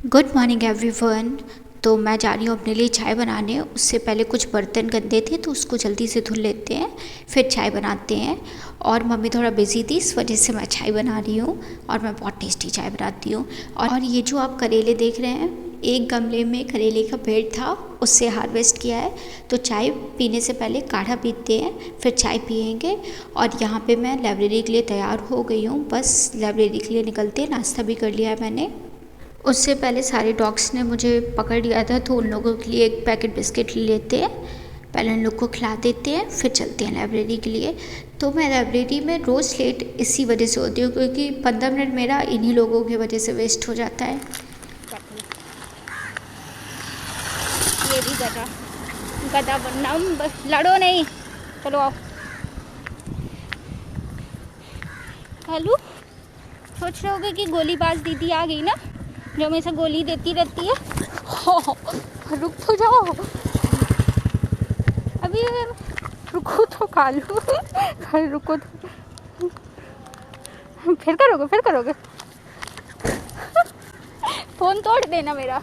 Good morning everyone. तो मैं जा रही हूँ अपने लिए चाय बनाने। उससे पहले कुछ बर्तन गंदे थे तो उसको जल्दी से धुल लेते हैं, फिर चाय बनाते हैं। और मम्मी थोड़ा बिजी थी, इस वजह से मैं चाय बना रही हूँ और मैं बहुत टेस्टी चाय बनाती हूँ। और ये जो आप करेले देख रहे हैं, एक गमले में करेले का पेड़ था, उससे हार्वेस्ट किया है। तो चाय पीने से पहले काढ़ा पीते हैं, फिर चाय पियेंगे। और यहाँ पे मैं लाइब्रेरी के लिए तैयार हो गई हूँ, बस लाइब्रेरी के लिए निकलते हैं। नाश्ता भी कर लिया है मैंने। उससे पहले सारे डॉग्स ने मुझे पकड़ लिया था, तो उन लोगों के लिए एक पैकेट बिस्किट ले लेते हैं, पहले उन लोग को खिला देते हैं, फिर चलते हैं लाइब्रेरी के लिए। तो मैं लाइब्रेरी में रोज़ लेट इसी वजह से होती हूँ, क्योंकि 15 मिनट मेरा इन्हीं लोगों की वजह से वेस्ट हो जाता है। ये भी गधा गधा बनना, लड़ो नहीं, चलो आओ। हेलो, सोच रहे होगे कि गोलीबाज दीदी आ गई ना, जो हमेशा गोली देती रहती है। हो, रुक तो जाओ अभी, रुको तो कालू, रुको तो, फिर करोगे फोन तोड़ देना मेरा।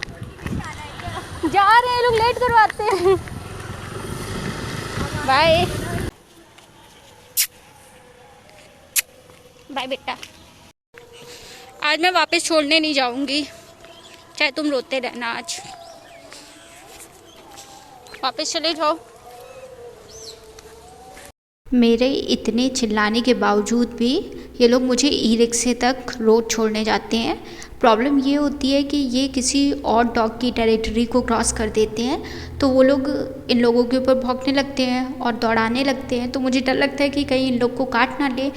जा रहे हैं लोग, लेट करवाते हैं। बाय बाय बेटा, आज मैं वापस छोड़ने नहीं जाऊंगी, चाहे तुम रोते रहना। आज वापस चले जाओ। मेरे इतने चिल्लाने के बावजूद भी ये लोग मुझे ई रिक्शे तक रोड छोड़ने जाते हैं। प्रॉब्लम ये होती है कि ये किसी और डॉग की टेरिटरी को क्रॉस कर देते हैं, तो वो लोग इन लोगों के ऊपर भौंकने लगते हैं और दौड़ाने लगते हैं। तो मुझे डर लगता है कि कहीं इन लोग को काट ना ले।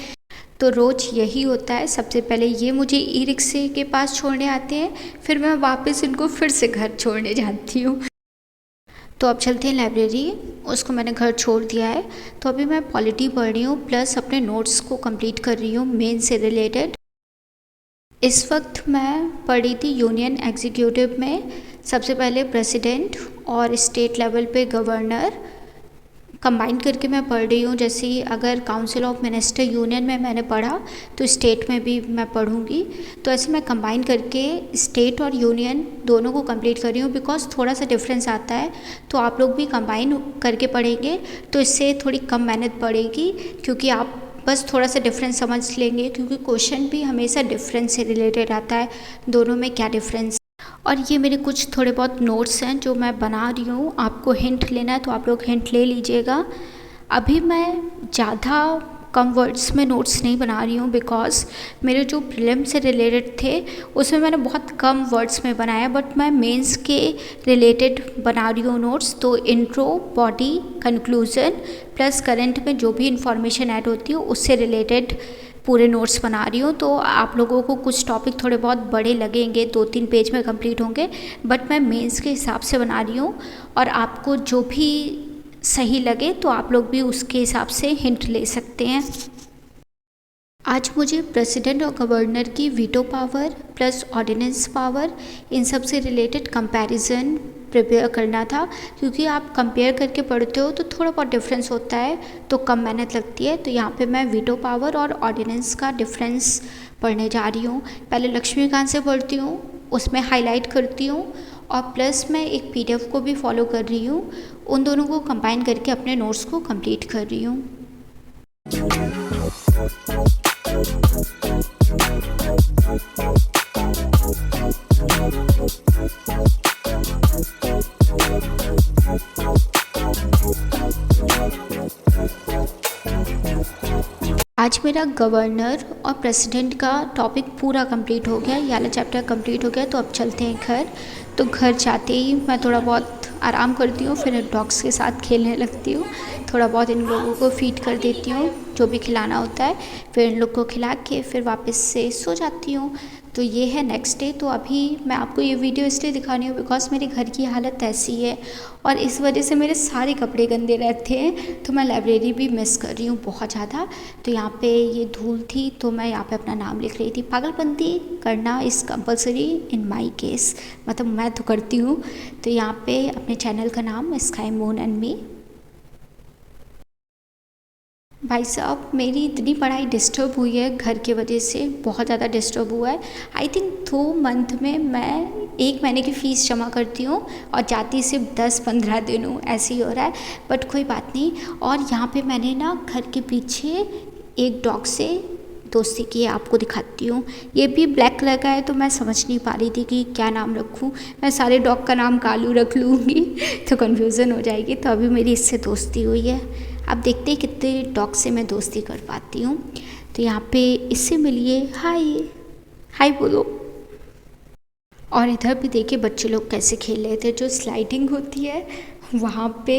तो रोज़ यही होता है, सबसे पहले ये मुझे ई रिक्शे के पास छोड़ने आते हैं, फिर मैं वापस इनको फिर से घर छोड़ने जाती हूँ। तो अब चलते हैं लाइब्रेरी, उसको मैंने घर छोड़ दिया है। तो अभी मैं पॉलिटी पढ़ रही हूँ, प्लस अपने नोट्स को कंप्लीट कर रही हूँ मेन से रिलेटेड। इस वक्त मैं पढ़ रही थी यूनियन एग्जीक्यूटिव में सबसे पहले प्रेसिडेंट और स्टेट लेवल पे गवर्नर कंबाइन करके मैं पढ़ रही हूँ। जैसे अगर काउंसिल ऑफ मिनिस्टर यूनियन में मैंने पढ़ा तो स्टेट में भी मैं पढ़ूँगी। तो ऐसे मैं कंबाइन करके स्टेट और यूनियन दोनों को कंप्लीट कर रही हूँ, बिकॉज थोड़ा सा डिफरेंस आता है। तो आप लोग भी कंबाइन करके पढ़ेंगे तो इससे थोड़ी कम मेहनत पड़ेगी, क्योंकि आप बस थोड़ा सा डिफरेंस समझ लेंगे, क्योंकि क्वेश्चन भी हमेशा डिफरेंस से रिलेटेड आता है, दोनों में क्या डिफरेंस। और ये मेरे कुछ थोड़े बहुत नोट्स हैं जो मैं बना रही हूँ। आपको हिंट लेना है तो आप लोग हिंट ले लीजिएगा। अभी मैं ज़्यादा कम वर्ड्स में नोट्स नहीं बना रही हूँ, बिकॉज मेरे जो प्रीलिम से रिलेटेड थे उसमें मैंने बहुत कम वर्ड्स में बनाया, बट मैं मेंस के रिलेटेड बना रही हूँ नोट्स। तो intro, body, conclusion plus current में जो भी इंफॉर्मेशन ऐड होती है उससे रिलेटेड पूरे नोट्स बना रही हूँ। तो आप लोगों को कुछ टॉपिक थोड़े बहुत बड़े लगेंगे, 2-3 पेज में कंप्लीट होंगे, बट मैं मेंस के हिसाब से बना रही हूँ। और आपको जो भी सही लगे तो आप लोग भी उसके हिसाब से हिंट ले सकते हैं। आज मुझे प्रेसिडेंट और गवर्नर की veto power plus ordinance power, इन सब से रिलेटेड कंपैरिजन प्रिपेयर करना था, क्योंकि आप कंपेयर करके पढ़ते हो तो थोड़ा बहुत डिफरेंस होता है, तो कम मेहनत लगती है। तो यहाँ पे मैं वीटो पावर और ऑर्डिनेंस का डिफरेंस पढ़ने जा रही हूँ। पहले लक्ष्मीकांत से पढ़ती हूँ, उसमें हाईलाइट करती हूँ, और प्लस मैं एक पीडीएफ को भी फॉलो कर रही हूँ। उन दोनों को कंबाइन करके अपने नोट्स को कंप्लीट कर रही हूँ। आज मेरा गवर्नर और प्रेसिडेंट का टॉपिक पूरा कंप्लीट हो गया, ये वाला चैप्टर कंप्लीट हो गया। तो अब चलते हैं घर। तो घर जाते ही मैं थोड़ा बहुत आराम करती हूँ, फिर डॉग्स के साथ खेलने लगती हूँ, थोड़ा बहुत इन लोगों को फीड कर देती हूँ जो भी खिलाना होता है, फिर इन लोग को खिला के फिर वापस से सो जाती हूँ। तो ये है नेक्स्ट डे। तो अभी मैं आपको ये वीडियो इसलिए दिखा रही हूँ बिकॉज मेरे घर की हालत ऐसी है और इस वजह से मेरे सारे कपड़े गंदे रहते हैं। तो मैं लाइब्रेरी भी मिस कर रही हूँ बहुत ज़्यादा। तो यहाँ पे ये धूल थी तो मैं यहाँ पे अपना नाम लिख रही थी। पागलपंती करना is compulsory in my case, मतलब मैं तो करती हूँ। तो यहाँ पे अपने चैनल का नाम स्काई मून एंड मी भाई साहब मेरी इतनी पढ़ाई डिस्टर्ब हुई है घर की वजह से, बहुत ज़्यादा डिस्टर्ब हुआ है। आई थिंक 2 मंथ में मैं 1 महीने की फ़ीस जमा करती हूँ और जाती सिर्फ 10-15 दिन हूँ, ऐसे ही हो रहा है। बट कोई बात नहीं। और यहाँ पे मैंने ना घर के पीछे एक डॉग से दोस्ती की है, आपको दिखाती हूँ। ये भी ब्लैक कलर का है, तो मैं समझ नहीं पा रही थी कि क्या नाम रखूँ। मैं सारे डॉग का नाम कालू रख लूँगी तो कन्फ्यूज़न हो जाएगी। तो अभी मेरी इससे दोस्ती हुई है। अब देखते हैं कितने डॉग से मैं दोस्ती कर पाती हूँ। तो यहाँ पे इससे मिलिए, हाय हाय बोलो। और इधर भी देखिए बच्चे लोग कैसे खेल रहे थे, जो स्लाइडिंग होती है वहाँ पे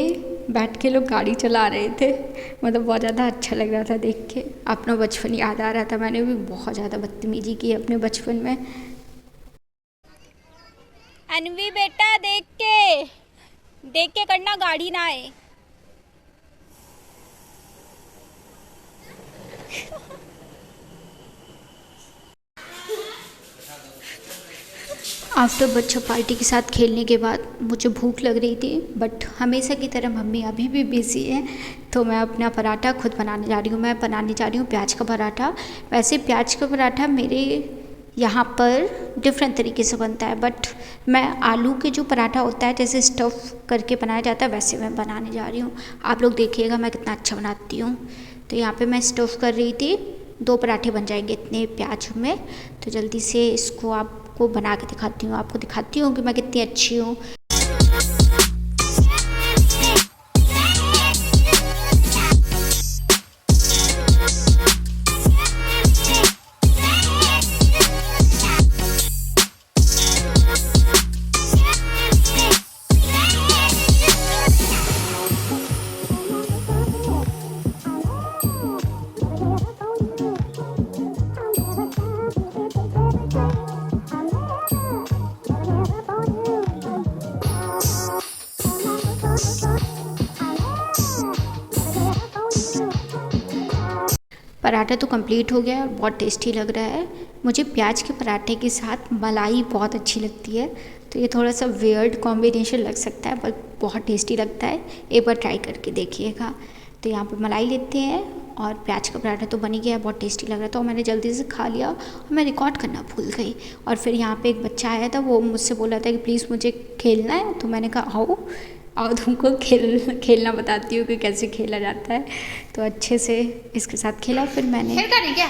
बैठ के लोग गाड़ी चला रहे थे। मतलब बहुत ज़्यादा अच्छा लग रहा था देख के, अपना बचपन याद आ रहा था। मैंने भी बहुत ज़्यादा बदतमीजी की अपने बचपन में। अनवी बेटा देख के करना, गाड़ी ना आए। आफ्टर बच्चा पार्टी के साथ खेलने के बाद मुझे भूख लग रही थी, बट हमेशा की तरह मम्मी अभी भी बिज़ी है। तो मैं अपना पराठा खुद बनाने जा रही हूँ। मैं बनाने जा रही हूँ प्याज का पराठा। वैसे प्याज का पराठा मेरे यहाँ पर डिफरेंट तरीके से बनता है, बट मैं आलू के जो पराठा होता है जैसे स्टफ़ करके बनाया जाता है वैसे मैं बनाने जा रही हूँ। आप लोग देखिएगा मैं कितना अच्छा बनाती हूँ। तो यहाँ पे मैं स्टफ़ कर रही थी, 2 पराठे बन जाएंगे इतने प्याज में। तो जल्दी से इसको आपको बना के दिखाती हूँ, आपको दिखाती हूँ कि मैं कितनी अच्छी हूँ। पराठा तो कंप्लीट हो गया और बहुत टेस्टी लग रहा है। मुझे प्याज के पराठे के साथ मलाई बहुत अच्छी लगती है। तो ये थोड़ा सा वियर्ड कॉम्बिनेशन लग सकता है, पर बहुत टेस्टी लगता है। एक बार ट्राई करके देखिएगा। तो यहाँ पे मलाई लेते हैं और प्याज का पराठा तो बन ही गया, बहुत टेस्टी लग रहा था और मैंने जल्दी से खा लिया और मैं रिकॉर्ड करना भूल गई। और फिर यहाँ पे एक बच्चा आया था, वो मुझसे बोला था कि प्लीज़ मुझे खेलना है। तो मैंने कहा आओ और तुमको खेलना बताती हूँ कि कैसे खेला जाता है। तो अच्छे से इसके साथ खेला। फिर मैंने खेल कर क्या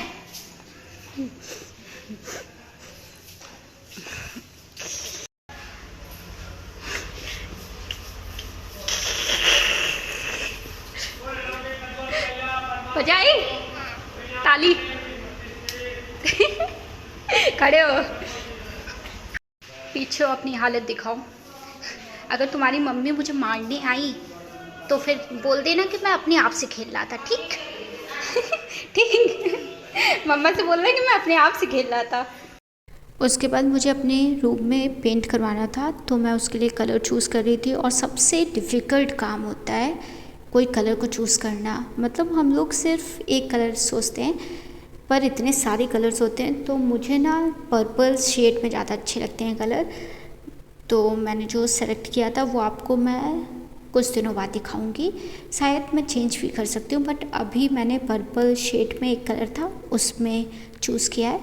बजाई ताली खड़े हो, पीछे हो, अपनी हालत दिखाओ। अगर तुम्हारी मम्मी मुझे मारने आई तो फिर बोल देना कि मैं अपने आप से खेल रहा था, ठीक ठीक मम्मा से बोलना कि मैं अपने आप से खेल रहा था। उसके बाद मुझे अपने रूम में पेंट करवाना था, तो मैं उसके लिए कलर चूज़ कर रही थी। और सबसे डिफ़िकल्ट काम होता है कोई कलर को चूज़ करना। मतलब हम लोग सिर्फ एक कलर सोचते हैं, पर इतने सारे कलर्स होते हैं। तो मुझे ना पर्पल शेड में ज़्यादा अच्छे लगते हैं कलर। तो मैंने जो सेलेक्ट किया था वो आपको मैं कुछ दिनों बाद दिखाऊंगी। शायद मैं चेंज भी कर सकती हूँ, बट अभी मैंने पर्पल शेड में एक कलर था उसमें चूज़ किया है।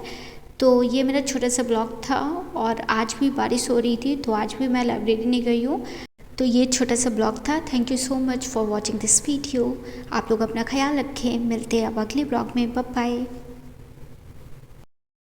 तो ये मेरा छोटा सा ब्लॉग था। और आज भी बारिश हो रही थी, तो आज भी मैं लाइब्रेरी नहीं गई हूँ। तो ये छोटा सा ब्लॉग था। Thank you so much for watching this video. आप लोग अपना ख्याल रखें। मिलते हैं अब अगले ब्लॉग में। Bye bye.